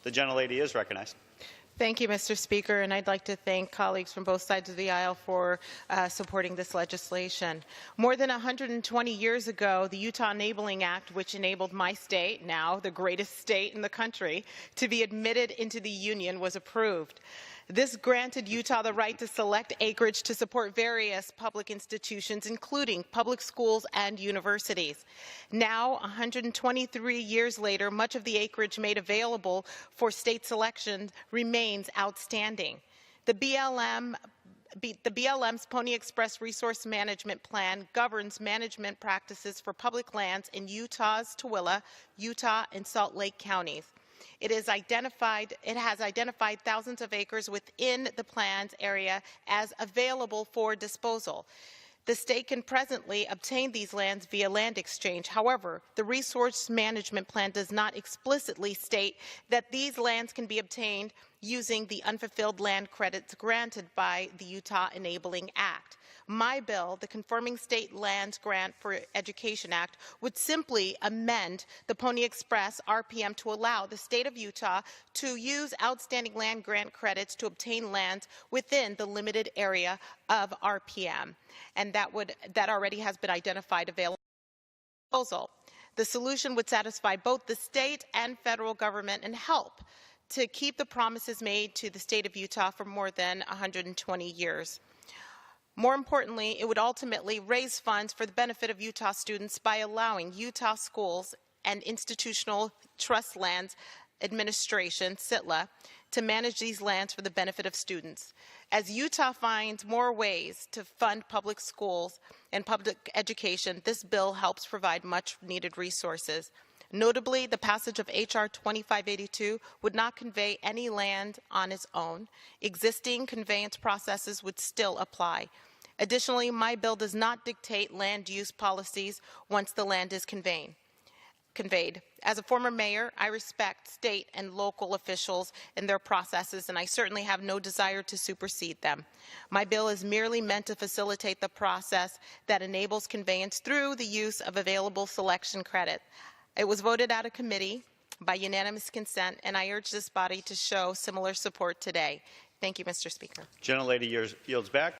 The gentlelady is recognized. Thank you, Mr. Speaker, and I'd like to thank colleagues from both sides of the aisle for supporting this legislation. More than 120 years ago, the Utah Enabling Act, which enabled my state, now the greatest state in the country, to be admitted into the Union, was approved. This granted Utah the right to select acreage to support various public institutions, including public schools and universities. Now, 123 years later, much of the acreage made available for state selection remains outstanding. The BLM's Pony Express Resource Management Plan governs management practices for public lands in Utah's Tooele, Utah, and Salt Lake counties. It has identified thousands of acres within the plan's area as available for disposal. The state can presently obtain these lands via land exchange. However, the Resource Management Plan does not explicitly state that these lands can be obtained using the unfulfilled land credits granted by the Utah Enabling Act. My bill, the Confirming State Lands Grant for Education Act, would simply amend the Pony Express RPM to allow the state of Utah to use outstanding land grant credits to obtain lands within the limited area of RPM, and that already has been identified available. The solution would satisfy both the state and federal government and help to keep the promises made to the state of Utah for more than 120 years. More importantly, it would ultimately raise funds for the benefit of Utah students by allowing Utah Schools and Institutional Trust Lands Administration, SITLA, to manage these lands for the benefit of students. As Utah finds more ways to fund public schools and public education, this bill helps provide much-needed resources. Notably, the passage of H.R. 2582 would not convey any land on its own. Existing conveyance processes would still apply. Additionally, my bill does not dictate land use policies once the land is conveyed. As a former mayor, I respect state and local officials and their processes, and I certainly have no desire to supersede them. My bill is merely meant to facilitate the process that enables conveyance through the use of available selection credit. It was voted out of committee by unanimous consent, and I urge this body to show similar support today. Thank you, Mr. Speaker. Gentlelady yields back.